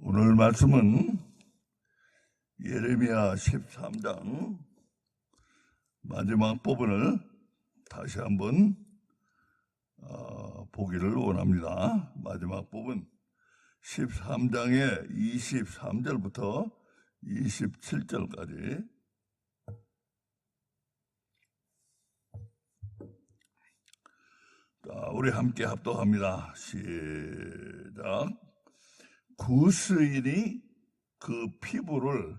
오늘 말씀은 예레미야 13장 마지막 부분을 다시 한번 보기를 원합니다. 마지막 부분 13장의 23절부터 27절까지 우리 함께 합독합니다. 시작. 구스인이 그 피부를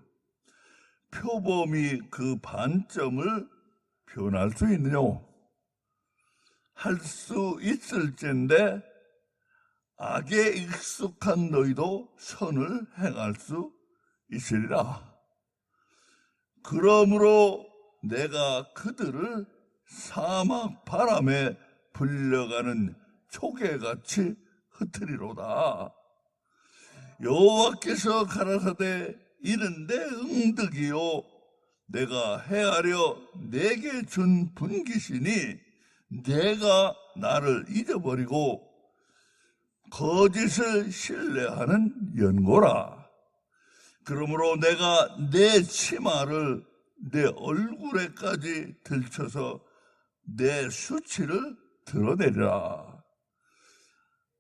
표범이 그 반점을 변할 수 있느냐? 할 수 있을진데 악에 익숙한 너희도 선을 행할 수 있으리라. 그러므로 내가 그들을 사막 바람에 불려가는 초계같이 흩으리로다. 여호와께서 가라사대 이는 내 응덕이요 내가 헤아려 내게 준 분깃이니 내가 나를 잊어버리고 거짓을 신뢰하는 연고라. 그러므로 내가 내 치마를 내 얼굴에까지 들쳐서 내 수치를 드러내리라.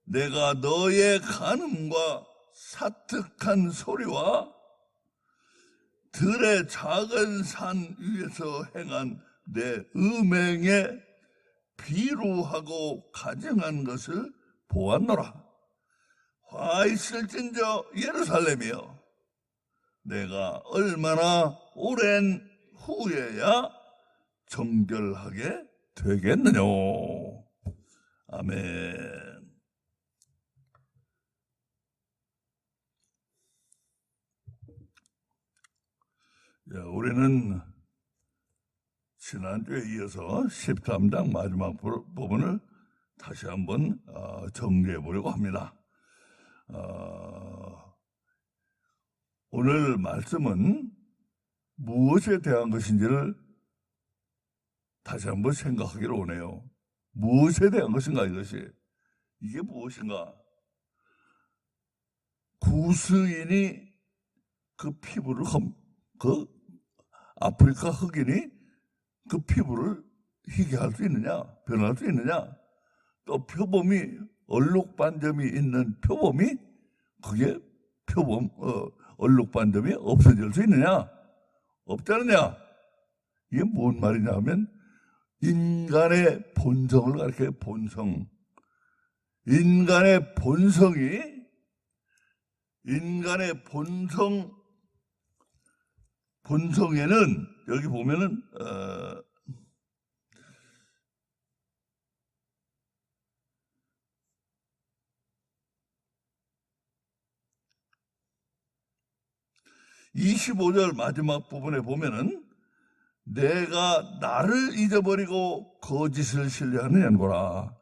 내가 너의 간음과 사특한 소리와 들의 작은 산 위에서 행한 내 음행에 비루하고 가증한 것을 보았노라. 화 있을진저 예루살렘이여, 내가 얼마나 오랜 후에야 정결하게 되겠느냐. 아멘. 우리는 지난주에 이어서 13장 마지막 부분을 다시 한번 정리해 보려고 합니다. 오늘 말씀은 무엇에 대한 것인지를 다시 한번 생각하기를 원해요. 무엇에 대한 것인가 이것이? 이게 무엇인가? 구스인이 그 피부를 아프리카 흑인이 그 피부를 희게 할 수 있느냐? 변할 수 있느냐? 또 표범이 얼룩반점이 있는 표범이 그게 얼룩반점이 없어질 수 있느냐? 없지 않느냐? 이게 뭔 말이냐 하면 인간의 본성을 가리켜요. 본성. 인간의 본성에는 여기 보면은 25절 마지막 부분에 보면은 내가 나를 잊어버리고 거짓을 신뢰하는 연고라.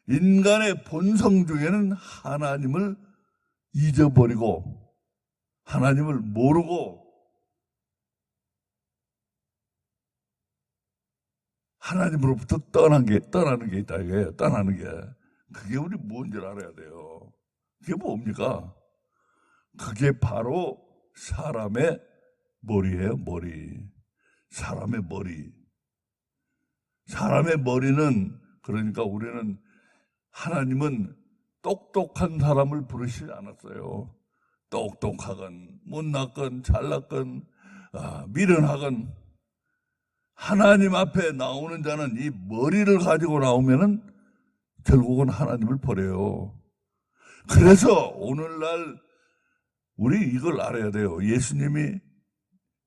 인간의 본성 중에는 하나님을 잊어버리고 하나님을 모르고 하나님으로부터 떠나는 게 있다 이거예요. 떠나는 게. 그게 우리 뭔지 알아야 돼요. 그게 뭡니까? 그게 바로 사람의 머리예요. 머리. 사람의 머리. 사람의 머리는, 그러니까 우리는 하나님은 똑똑한 사람을 부르시지 않았어요. 똑똑하건 못났건 잘났건 미련하건 하나님 앞에 나오는 자는 이 머리를 가지고 나오면은 결국은 하나님을 버려요. 그래서 오늘날 우리 이걸 알아야 돼요. 예수님이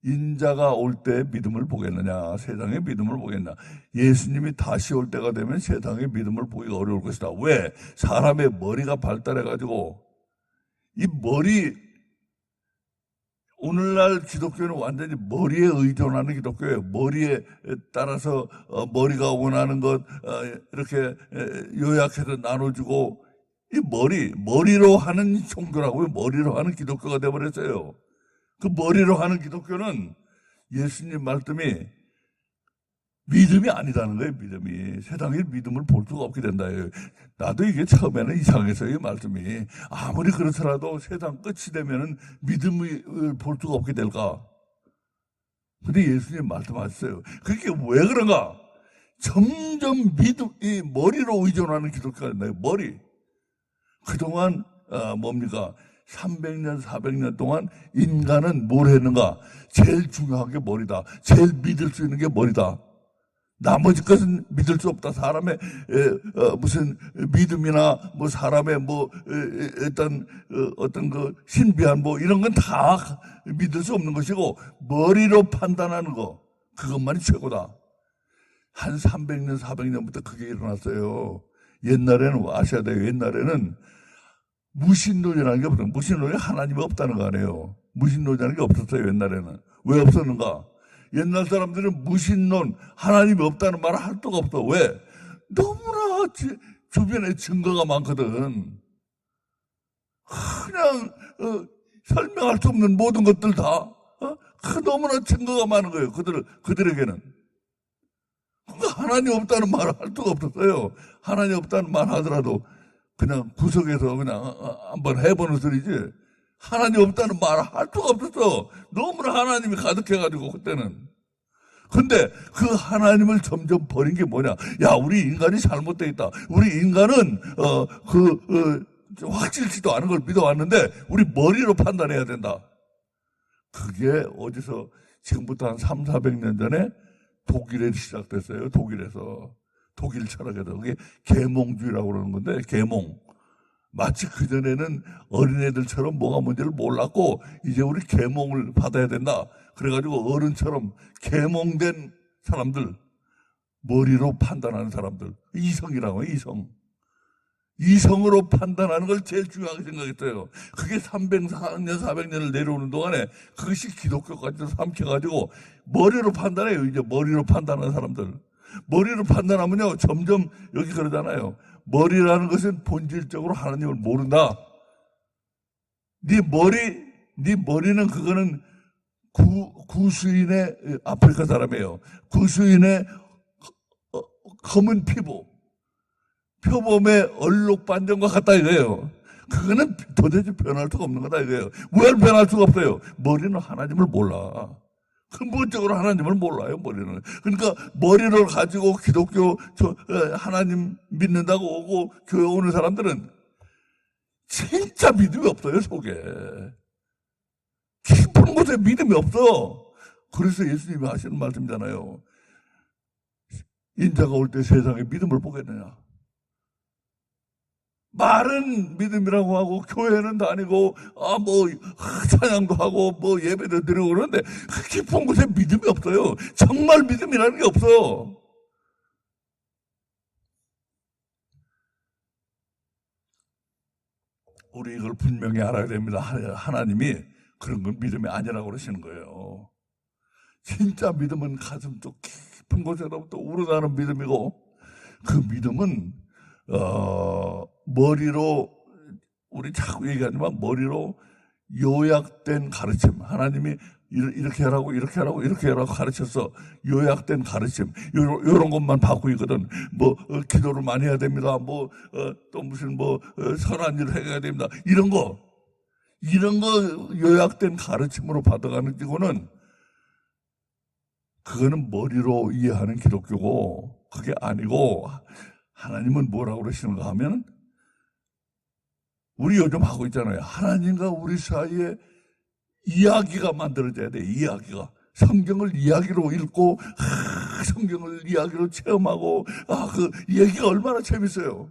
인자가 올 때 믿음을 보겠느냐, 세상의 믿음을 보겠느냐. 예수님이 다시 올 때가 되면 세상의 믿음을 보기가 어려울 것이다. 왜? 사람의 머리가 발달해가지고 이 머리, 오늘날 기독교는 완전히 머리에 의존하는 기독교예요. 머리에 따라서 머리가 원하는 것 이렇게 요약해서 나눠주고, 이 머리로 하는 종교라고요. 머리로 하는 기독교가 되어버렸어요. 그 머리로 하는 기독교는 예수님 말씀이 믿음이 아니라는 거예요, 믿음이. 세상에 믿음을 볼 수가 없게 된다예요. 나도 이게 처음에는 이상해서요, 이 말씀이. 아무리 그렇더라도 세상 끝이 되면은 믿음을 볼 수가 없게 될까? 근데 예수님 말씀하셨어요. 그게 왜 그런가? 점점 이 머리로 의존하는 기독교가 된다요, 머리. 그동안, 뭡니까? 300년, 400년 동안 인간은 뭘 했는가? 제일 중요한 게 머리다. 제일 믿을 수 있는 게 머리다. 나머지 것은 믿을 수 없다. 사람의 무슨 믿음이나 뭐 사람의 뭐 어떤 그 신비한 뭐 이런 건 다 믿을 수 없는 것이고 머리로 판단하는 거 그것만이 최고다. 한 300년, 400년부터 그게 일어났어요. 옛날에는 아셔야 돼요. 옛날에는 무신론이라는 게 없어요. 무신론이 하나님이 없다는 거 아니에요. 무신론이라는 게 없었어요. 옛날에는. 왜 없었는가? 옛날 사람들은 무신론, 하나님이 없다는 말을 할 수가 없어. 왜? 너무나 주변에 증거가 많거든. 그냥 설명할 수 없는 모든 것들 다 너무나 증거가 많은 거예요. 그들에게는. 그러니까 하나님 없다는 말을 할 수가 없었어요. 하나님 없다는 말 하더라도 그냥 구석에서 그냥 한번 해보는 소리지. 하나님 없다는 말을 할 수가 없었어. 너무나 하나님이 가득해가지고 그때는. 근데 그 하나님을 점점 버린 게 뭐냐? 야, 우리 인간이 잘못되어 있다. 우리 인간은 확실치도 않은 걸 믿어왔는데 우리 머리로 판단해야 된다. 그게 어디서 지금부터 한 3, 400년 전에 독일에 시작됐어요. 독일에서. 독일 철학에서. 그게 계몽주의라고 그러는 건데 계몽. 마치 그전에는 어린애들처럼 뭐가 뭔지를 몰랐고 이제 우리 계몽을 받아야 된다. 그래가지고 어른처럼 계몽된 사람들, 머리로 판단하는 사람들, 이성이라고 해요. 이성으로 판단하는 걸 제일 중요하게 생각했어요. 그게 300년, 400년을 내려오는 동안에 그것이 기독교까지 삼켜가지고 머리로 판단해요. 이제 머리로 판단하는 사람들. 머리로 판단하면요, 점점 여기 그러잖아요. 머리라는 것은 본질적으로 하나님을 모른다. 네 머리는 그거는 구수인의 아프리카 사람이에요. 구수인의 검은 피부, 표범의 얼룩반점과 같다 이거예요. 그거는 도대체 변할 수가 없는 거다 이거예요. 왜 변할 수가 없어요? 머리는 하나님을 몰라. 근본적으로 하나님을 몰라요, 머리는. 그러니까 머리를 가지고 기독교 하나님 믿는다고 오고 교회 오는 사람들은 진짜 믿음이 없어요, 속에. 깊은 곳에 믿음이 없어. 그래서 예수님이 하시는 말씀이잖아요. 인자가 올 때 세상에 믿음을 보겠느냐. 말은 믿음이라고 하고 교회는 다니고 찬양도 하고 예배도 드리고 그러는데 그 깊은 곳에 믿음이 없어요. 정말 믿음이라는 게 없어. 우리 이걸 분명히 알아야 됩니다. 하나님이 그런 건 믿음이 아니라고 그러시는 거예요. 진짜 믿음은 가슴속 깊은 곳에서부터 우러나는 믿음이고 그 믿음은 머리로 우리 자꾸 얘기하지만 머리로 요약된 가르침, 하나님이 이렇게 하라고 이렇게 하라고 이렇게 하라고 가르쳐서 요약된 가르침 요런 것만 받고 있거든. 기도를 많이 해야 됩니다. 또 무슨 선한 일을 해야 됩니다. 이런 거 요약된 가르침으로 받아가는 기고는 그거는 머리로 이해하는 기독교고 그게 아니고 하나님은 뭐라고 그러시는가 하면 우리 요즘 하고 있잖아요. 하나님과 우리 사이에 이야기가 만들어져야 돼. 이야기가. 성경을 이야기로 읽고 성경을 이야기로 체험하고 그 얘기가 얼마나 재밌어요.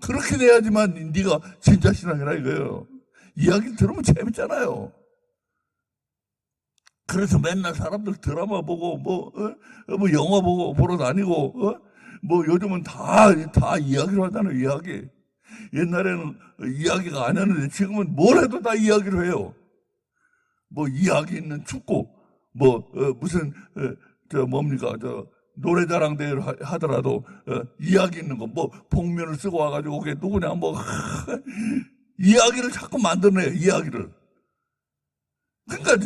그렇게 돼야지만 네가 진짜 신앙이라 이거예요. 이야기 들으면 재밌잖아요. 그래서 맨날 사람들 드라마 보고 영화 보러 다니고 요즘은 다 이야기로 하잖아요. 이야기. 옛날에는 이야기가 아니었는데 지금은 뭘 해도 다 이야기로 해요. 이야기 있는 축구, 무슨 노래자랑 대회를 하더라도 이야기 있는 거, 복면을 쓰고 와가지고 그게 누구냐 이야기를 자꾸 만들어내요. 이야기를. 그러니까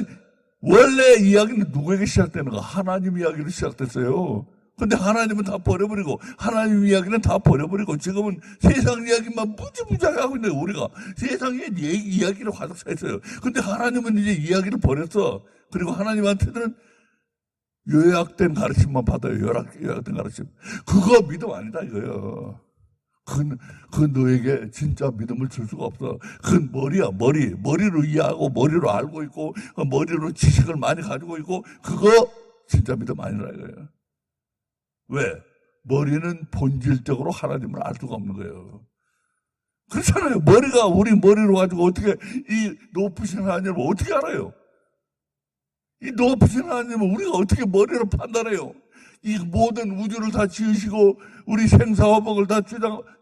원래 이야기는 누구에게 시작되는가? 하나님 이야기로 시작됐어요. 근데 하나님은 다 버려버리고, 하나님 이야기는 다 버려버리고, 지금은 세상 이야기만 무지무지하게 하고 있는데, 우리가 세상에 이야기를 가득 차 있어요. 근데 하나님은 이제 이야기를 버렸어. 그리고 하나님한테는 요약된 가르침만 받아요. 요약된 가르침. 그거 믿음 아니다, 이거요. 그건 너에게 진짜 믿음을 줄 수가 없어. 그건 머리야, 머리. 머리로 이해하고, 머리로 알고 있고, 머리로 지식을 많이 가지고 있고, 그거 진짜 믿음 아니라 이거예요. 왜? 머리는 본질적으로 하나님을 알 수가 없는 거예요. 그렇잖아요. 우리 머리로 가지고 어떻게 이 높으신 하나님을 어떻게 알아요? 이 높으신 하나님을 우리가 어떻게 머리로 판단해요? 이 모든 우주를 다 지으시고 우리 생사화복을 다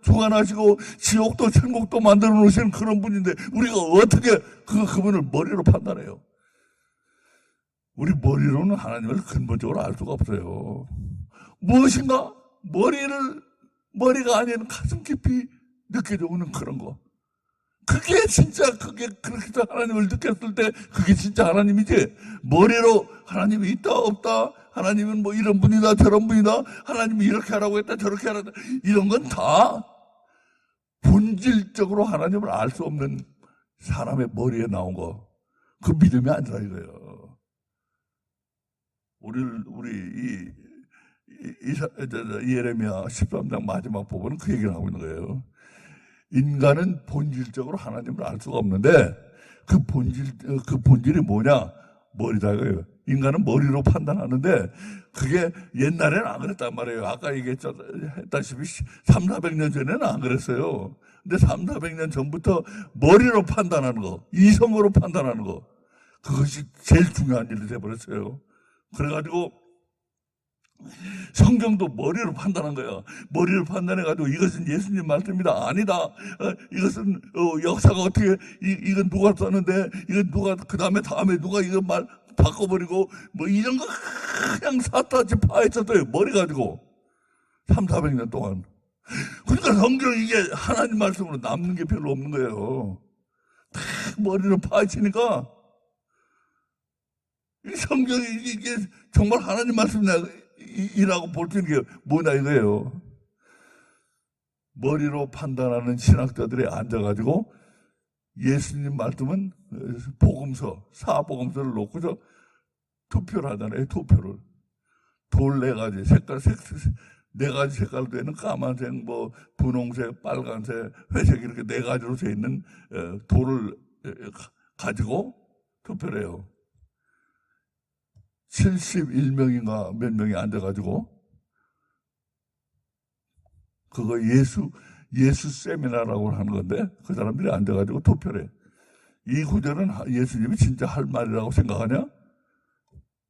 주관하시고 지옥도 천국도 만들어 놓으시는 그런 분인데 우리가 어떻게 그분을 머리로 판단해요? 우리 머리로는 하나님을 근본적으로 알 수가 없어요. 무엇인가? 머리가 아닌 가슴 깊이 느껴져 오는 그런 거. 그게 그렇게 하나님을 느꼈을 때 그게 진짜 하나님이지. 머리로 하나님이 있다 없다, 하나님은 뭐 이런 분이다 저런 분이다, 하나님이 이렇게 하라고 했다 저렇게 하라고 했다, 이런 건 다 본질적으로 하나님을 알 수 없는 사람의 머리에 나온 거. 그 믿음이 아니라 이거예요. 우리 예레미야 13장 마지막 부분은 그 얘기를 하고 있는 거예요. 인간은 본질적으로 하나님을 알 수가 없는데 그 본질이 뭐냐? 머리다 이거예요. 인간은 머리로 판단하는데 그게 옛날에는 안 그랬단 말이에요. 아까 얘기했다시피 300~400년 전에는 안 그랬어요. 근데 300~400년 전부터 머리로 판단하는 거, 이성으로 판단하는 거, 그것이 제일 중요한 일이 돼버렸어요. 그래가지고 성경도 머리로 판단한 거야. 머리를 판단해가지고 이것은 예수님 말씀이다. 아니다. 이것은 역사가 어떻게 이건 누가 썼는데 이건 누가 다음에 누가 이건 말 바꿔버리고 뭐 이런 거 그냥 사타지 파헤쳤어요. 머리 가지고 300~400년 동안. 그러니까 성경 이게 하나님 말씀으로 남는 게 별로 없는 거예요. 다 머리를 파헤치니까 이 성경이 이게 정말 하나님 말씀이라고 볼 수 있는 게 뭐냐 이거예요. 머리로 판단하는 신학자들이 앉아가지고 예수님 말씀은 복음서, 사복음서를 놓고서 투표를 하잖아요. 투표를. 돌 4가지, 네 가지 색깔로 되는 까만색, 뭐 분홍색, 빨간색, 회색 이렇게 4가지로 되어 있는 돌을 가지고 투표를 해요. 71명인가 몇 명이 앉아가지고 그거 예수 세미나라고 하는 건데 그 사람들이 앉아가지고 투표를 해. 이 구절은 예수님이 진짜 할 말이라고 생각하냐?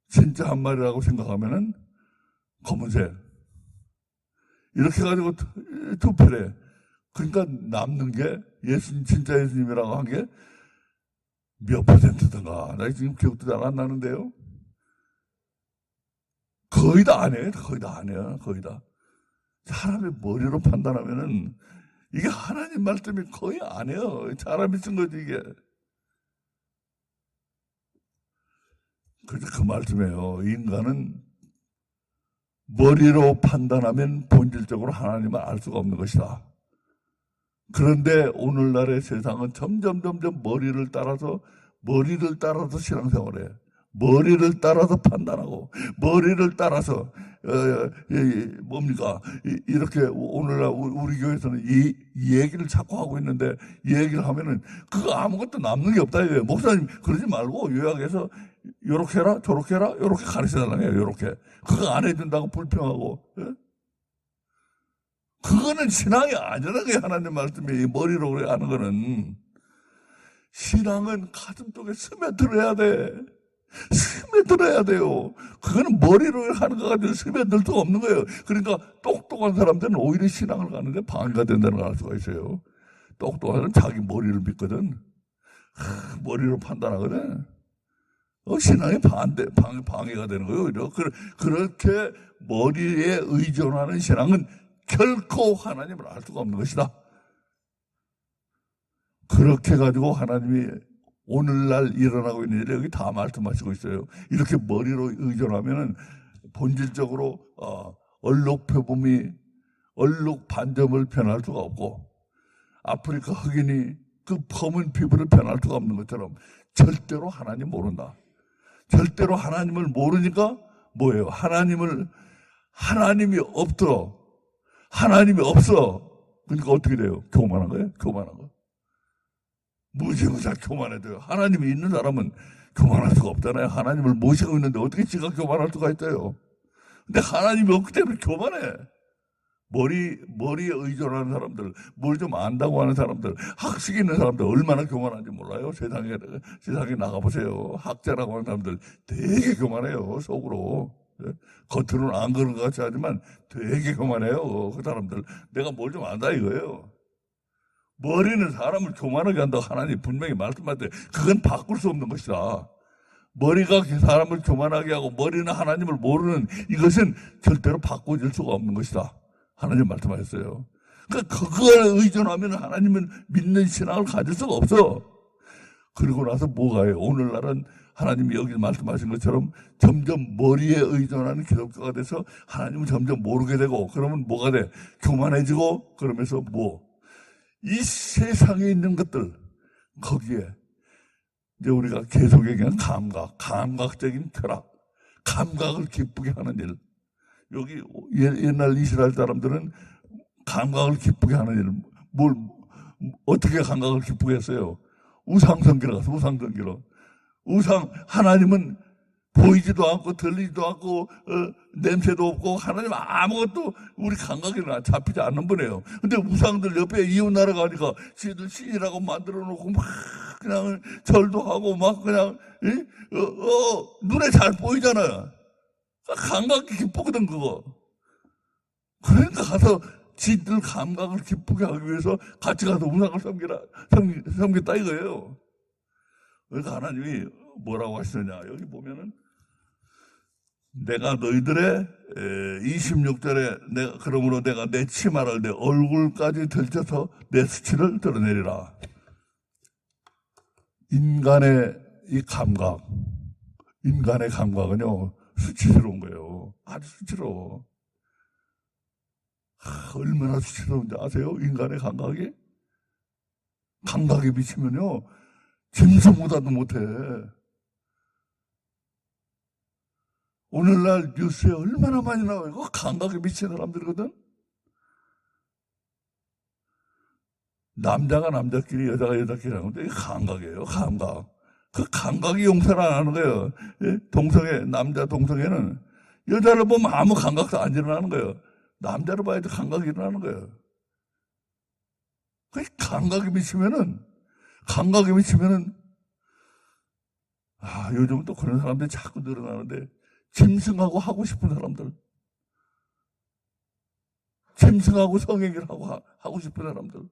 진짜 한 말이라고 생각하면은 검은색 이렇게 가지고 투표를 해. 그러니까 남는 게 진짜 예수님이라고 한 게 몇 %든가 나 지금 기억도 잘 안 나는데요. 거의 다 안 해요. 거의 다 안 해요. 거의 다. 사람의 머리로 판단하면은 이게 하나님 말씀이 거의 안 해요. 사람이 쓴 거지 이게. 그래서 그 말씀이에요. 인간은 머리로 판단하면 본질적으로 하나님을 알 수가 없는 것이다. 그런데 오늘날의 세상은 점점 머리를 따라서 신앙생활을 해. 머리를 따라서 판단하고 머리를 따라서 뭡니까 이렇게 오늘날 우리 교회에서는 이 얘기를 자꾸 하고 있는데 이 얘기를 하면은 그거 아무것도 남는 게 없다 이거예요. 목사님 그러지 말고 요약해서 요렇게 해라 저렇게 해라 요렇게 가르쳐달라고 해요. 요렇게 그거 안 해준다고 불평하고 그거는 신앙이 아니라고 하나님 말씀이 머리로 하는 거는 신앙은 가슴 속에 스며들어야 돼. 스며들어야 돼요. 그거는 머리로 하는 거 가지고 스며들 수가 없는 거예요. 그러니까 똑똑한 사람들은 오히려 신앙을 가는데 방해가 된다는 걸 알 수가 있어요. 똑똑한 사람은 자기 머리를 믿거든. 머리로 판단하거든. 신앙이 방해가 되는 거예요. 그렇게 머리에 의존하는 신앙은 결코 하나님을 알 수가 없는 것이다. 그렇게 가지고 하나님이 오늘날 일어나고 있는 일이 여기 다 말씀하시고 있어요. 이렇게 머리로 의존하면은 본질적으로 얼룩 표범이 얼룩 반점을 변할 수가 없고 아프리카 흑인이 그 검은 피부를 변할 수가 없는 것처럼 절대로 하나님 모른다. 절대로 하나님을 모르니까 뭐예요? 하나님이 없더러. 하나님이 없어. 그러니까 어떻게 돼요? 교만한 거예요? 교만한 거. 무지무지하게 교만해져요. 하나님이 있는 사람은 교만할 수가 없잖아요. 하나님을 모시고 있는데 어떻게 지가 교만할 수가 있어요? 근데 하나님이 없기 때문에 교만해. 머리에 의존하는 사람들, 뭘 좀 안다고 하는 사람들, 학識있는 사람들 얼마나 교만한지 몰라요? 세상에 나가보세요. 학자라고 하는 사람들 되게 교만해요, 속으로. 겉으로는 안 그런 것 같이 하지만 되게 교만해요, 그 사람들. 내가 뭘 좀 안다 이거예요. 머리는 사람을 교만하게 한다고 하나님 분명히 말씀하셨대. 그건 바꿀 수 없는 것이다. 머리가 사람을 교만하게 하고 머리는 하나님을 모르는 이것은 절대로 바꿔질 수가 없는 것이다. 하나님 말씀하셨어요. 그러니까 그걸 의존하면 하나님은 믿는 신앙을 가질 수가 없어. 그러고 나서 뭐가 해요? 오늘날은 하나님이 여기 말씀하신 것처럼 점점 머리에 의존하는 기독교가 돼서 하나님을 점점 모르게 되고 그러면 뭐가 돼? 교만해지고 그러면서 이 세상에 있는 것들 거기에 이제 우리가 계속 얘기하는 감각적인 쾌락, 감각을 기쁘게 하는 일. 여기 옛날 이스라엘 사람들은 감각을 기쁘게 하는 일, 어떻게 감각을 기쁘게 했어요? 우상성기로 가서 우상성기로. 하나님은 보이지도 않고 들리지도 않고 냄새도 없고 하나님 아무것도 우리 감각이 잡히지 않는 분이에요. 근데 우상들 옆에 이웃 나라 가니까 지들 신이라고 만들어 놓고 막 그냥 절도 하고 막 그냥 눈에 잘 보이잖아요. 감각이 기쁘거든 그거. 그러니까 가서 지들 감각을 기쁘게 하기 위해서 같이 가서 우상을 섬겼다 이거예요. 그러니까 하나님이 뭐라고 하시느냐 여기 보면은 내가 너희들의 26절에 그러므로 내가 내 치마를 내 얼굴까지 들쳐서 내 수치를 드러내리라. 인간의 감각은요 수치스러운 거예요. 아주 수치스러워. 얼마나 수치스러운지 아세요? 인간의 감각에 미치면요 짐승보다도 못해. 오늘날 뉴스에 얼마나 많이 나와요. 이거 감각에 미친 사람들이거든. 남자가 남자끼리 여자가 여자끼리 하는 건데 이게 감각이에요. 감각. 그 감각이 용서를 안 하는 거예요. 남자 동성애는 여자를 보면 아무 감각도 안 일어나는 거예요. 남자를 봐야지 감각이 일어나는 거예요. 그 감각에 미치면은 요즘 또 그런 사람들이 자꾸 늘어나는데 짐승하고 하고 싶은 사람들, 짐승하고 성행위를 하고 싶은 사람들.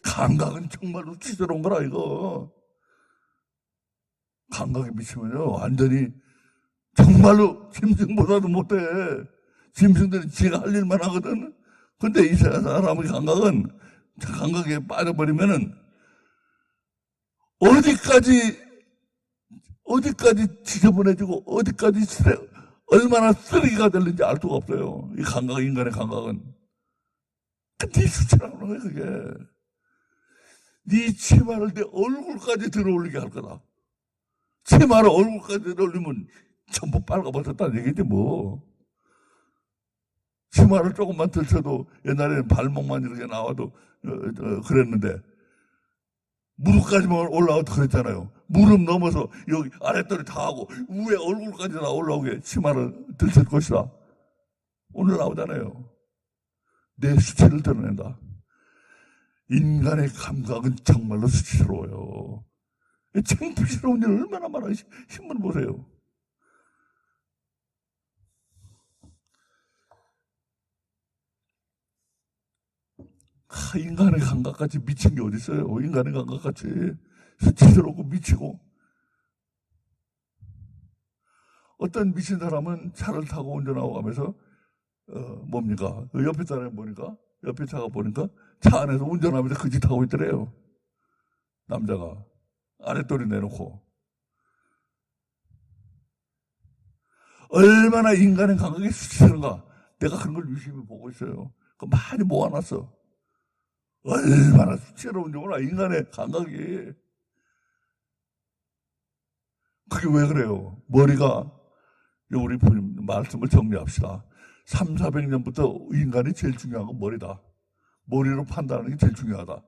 감각은 정말로 수치스러운 거라 이거. 감각에 미치면요 완전히 정말로 짐승보다도 못해. 짐승들은 지가 할 일만 하거든. 근데 이 사람의 감각에 빠져버리면은 어디까지 지저분해지고 어디까지 얼마나 쓰레기가 될는지 알 수가 없어요. 인간의 감각은. 네 수치라고 하는 거예요, 그게. 네 치마를 내 얼굴까지 들어올리게 할 거다. 치마를 얼굴까지 들어올리면 전부 빨가벗었다는 얘기지 뭐. 치마를 조금만 들쳐도 옛날에는 발목만 이렇게 나와도 그랬는데 무릎까지만 올라와도 그랬잖아요. 무릎 넘어서 여기 아랫도리 다 하고 위에 얼굴까지 다 올라오게 치마를 들칠 것이다. 오늘 나오잖아요. 내 수치를 드러낸다. 인간의 감각은 정말로 수치스러워요. 창피스러운 일 얼마나 많아요. 신문 보세요. 인간의 감각같이 미친 게 어디 있어요? 인간의 감각같이 수치스럽고 미치고. 어떤 미친 사람은 차를 타고 운전하고 가면서 옆에 사람이 보니까 옆에 차가 보니까 차 안에서 운전하면서 그 짓 하고 있더래요. 남자가 아랫도리 내놓고. 얼마나 인간의 감각이 수치스러운가. 내가 그런 걸 유심히 보고 있어요. 그 많이 모아놨어. 얼마나 수치스러운지 몰라, 인간의 감각이. 그게 왜 그래요? 머리가, 우리 말씀을 정리합시다. 300~400년부터 인간이 제일 중요한 건 머리다. 머리로 판단하는 게 제일 중요하다.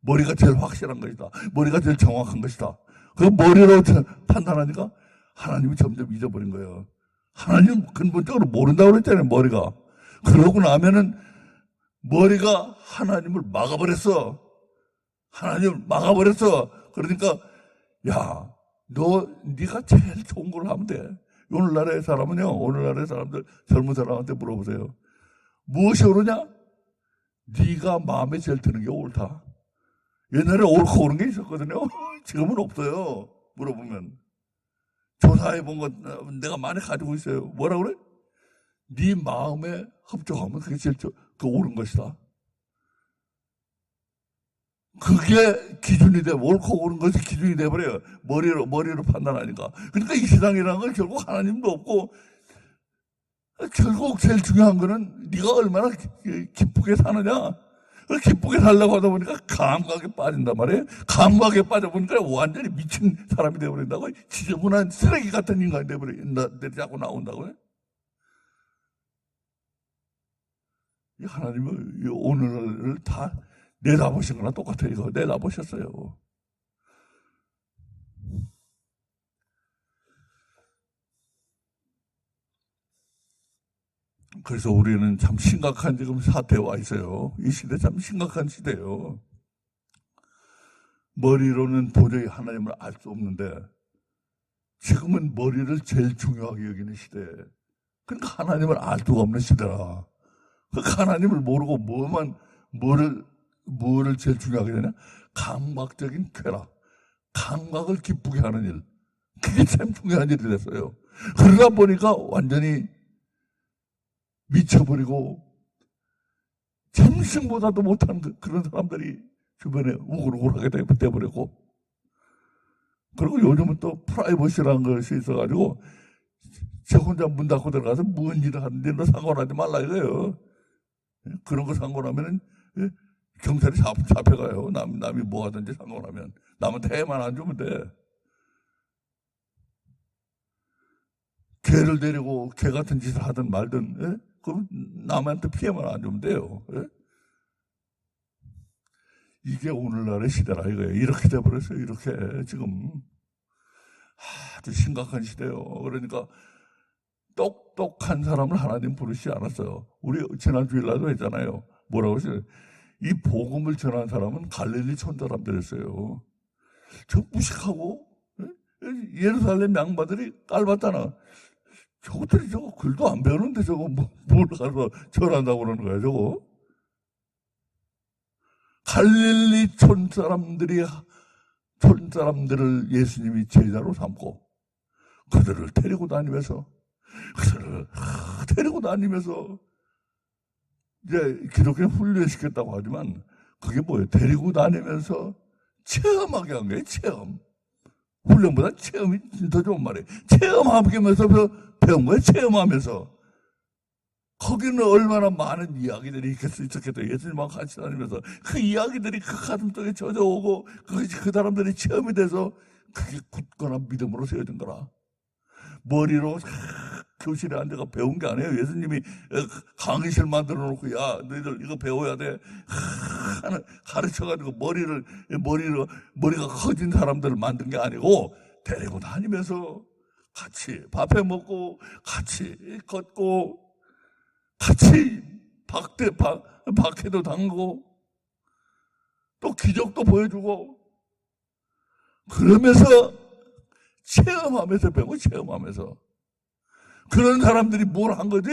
머리가 제일 확실한 것이다. 머리가 제일 정확한 것이다. 그 머리로 판단하니까 하나님이 점점 잊어버린 거예요. 하나님 근본적으로 모른다고 그랬잖아요, 머리가. 그러고 나면은 머리가 하나님을 막아버렸어. 하나님을 막아버렸어. 그러니까, 야, 네가 제일 좋은 걸 하면 돼. 오늘날의 사람은요, 오늘날의 사람들, 젊은 사람한테 물어보세요. 무엇이 옳으냐? 네가 마음에 제일 드는 게 옳다. 옛날에 옳고 옳은 게 있었거든요. 지금은 없어요. 물어보면. 조사해본 건 내가 많이 가지고 있어요. 뭐라 그래? 네 마음에 합족하면 그게 제일 그 옳은 것이다. 그게 기준이 돼. 옳고 옳은 것이 기준이 돼버려요. 머리로 판단하니까. 그러니까 이 세상이라는 건 결국 하나님도 없고, 결국 제일 중요한 거는 네가 얼마나 기쁘게 사느냐. 기쁘게 살려고 하다 보니까 감각에 빠진단 말이에요. 감각에 빠져보니까 완전히 미친 사람이 되어버린다고. 지저분한 쓰레기 같은 인간이 되어버린다. 자꾸 나온다고요. 하나님은 오늘을 다 내다보신 거나 똑같아요. 이거 내다보셨어요. 그래서 우리는 참 심각한 지금 사태에 와 있어요. 이 시대 참 심각한 시대예요. 머리로는 도저히 하나님을 알 수 없는데 지금은 머리를 제일 중요하게 여기는 시대. 그러니까 하나님을 알 수가 없는 시대라. 그러니까 하나님을 모르고 뭐를 제일 중요하게 되냐? 감각적인 쾌락, 감각을 기쁘게 하는 일. 그게 참 중요한 일이 됐어요. 그러다 보니까 완전히 미쳐버리고 짐승보다도 못한 그런 사람들이 주변에 우글우글하게 돼버리고, 그리고 요즘은 또 프라이버시라는 것이 있어가지고 저 혼자 문 닫고 들어가서 무슨 일을 하는데 너 상관하지 말라 이거예요. 그런 거 상관하면 경찰이 잡혀가요. 남이 뭐 하든지 상관하면. 남한테 해만 안 주면 돼. 개를 데리고 개 같은 짓을 하든 말든, 그럼 남한테 피해만 안 주면 돼요. 이게 오늘날의 시대라 이거예요. 이렇게 돼버렸어요. 이렇게 지금 아주 심각한 시대예요. 그러니까 똑똑한 사람을 하나님 부르시지 않았어요. 우리 지난 주일날도 했잖아요. 뭐라고 했어요? 이 복음을 전한 사람은 갈릴리 촌 사람들이었어요. 저 무식하고 예루살렘 양반들이 깔봤잖아. 저것들이 저거 글도 안 배우는데 저거 뭘 가서 전한다고 그러는 거야 저거. 갈릴리 촌 사람들을 예수님이 제자로 삼고 그들을 데리고 다니면서 이제 기독교 훈련시켰다고 하지만 그게 뭐예요? 데리고 다니면서 체험하게 한 거예요. 체험. 훈련보다 체험이 더 좋은 말이에요. 체험하면서 배운 거예요. 체험하면서. 거기는 얼마나 많은 이야기들이 있었겠어요. 예수님하고 같이 다니면서 그 이야기들이 그 가슴속에 젖어오고 그것이 그 사람들이 체험이 돼서 그게 굳거나 믿음으로 세워진 거라. 머리로 교실에 앉아가 배운 게 아니에요. 예수님이 강의실 만들어 놓고 야 너희들 이거 배워야 돼 가르쳐가지고 머리가 커진 사람들을 만든 게 아니고 데리고 다니면서 같이 밥해 먹고 같이 걷고 같이 박해도 당하고 또 기적도 보여주고 그러면서 체험하면서 배우고 체험하면서 그런 사람들이 뭘 한 거지.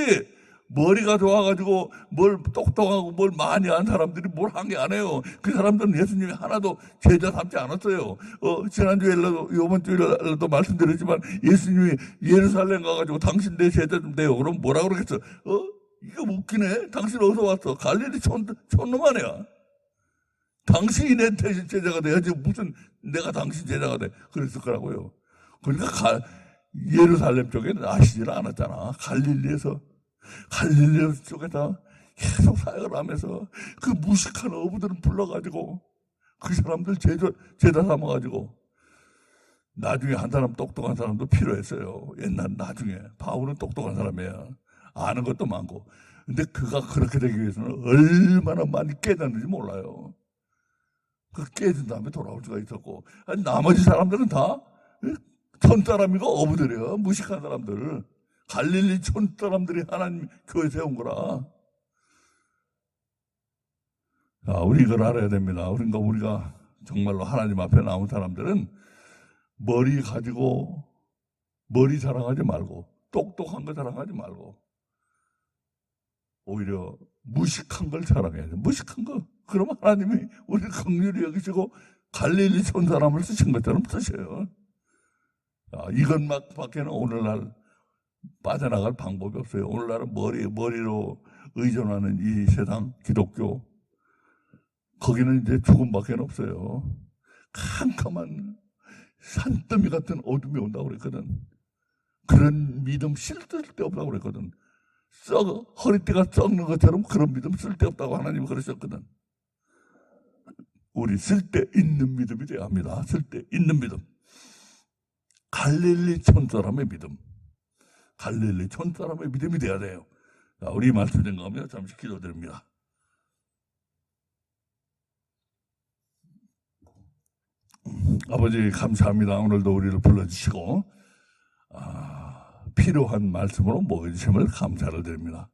머리가 좋아가지고 뭘 똑똑하고 뭘 많이 한 사람들이 뭘 한 게 아니에요. 그 사람들은 예수님이 하나도 제자 삼지 않았어요. 지난주에도 이번 주에도 말씀드렸지만 예수님이 예루살렘 가가지고 당신 내 제자 좀 돼요. 그럼 뭐라 그러겠어? 이거 웃기네. 당신 어디서 왔어? 갈릴리 촌놈 아니야. 당신이 내 제자가 돼야지 무슨 내가 당신 제자가 돼. 그랬을 거라고요. 그러니까 예루살렘 쪽에 나시질 않았잖아. 갈릴리 쪽에다 계속 사역을 하면서 그 무식한 어부들은 불러가지고 그 사람들 제자 삼아가지고 나중에 한 사람 똑똑한 사람도 필요했어요. 나중에 바울은 똑똑한 사람이야. 아는 것도 많고. 근데 그가 그렇게 되기 위해서는 얼마나 많이 깨졌는지 몰라요. 그 깨진 다음에 돌아올 수가 있었고, 아니, 나머지 사람들은 다 촌사람이고 어부들이야. 무식한 사람들. 갈릴리 촌사람들이 하나님 교회 세운 거라. 자, 우리 이걸 알아야 됩니다. 우리가 정말로 하나님 앞에 나온 사람들은 머리 가지고 머리 자랑하지 말고 똑똑한 거 자랑하지 말고 오히려 무식한 걸 자랑해야 돼. 무식한 거. 그러면 하나님이 우리를 긍휼히 여기시고 갈릴리 촌 사람을 쓰신 것처럼 쓰셔요. 이것밖에는 오늘날 빠져나갈 방법이 없어요. 오늘날은 머리로 의존하는 이 세상 기독교, 거기는 이제 죽음밖에 없어요. 캄캄한 산더미 같은 어둠이 온다고 그랬거든. 그런 믿음 쓸데없다고 그랬거든. 허리띠가 썩는 것처럼 그런 믿음 쓸데없다고 하나님이 그러셨거든. 우리 쓸데있는 믿음이 돼야 합니다. 쓸데있는 믿음. 갈릴리 촌사람의 믿음. 갈릴리 촌사람의 믿음이 돼야 돼요. 자, 우리 말씀 증거하며 잠시 기도드립니다. 아버지 감사합니다. 오늘도 우리를 불러주시고 필요한 말씀으로 모여주심을 감사를 드립니다.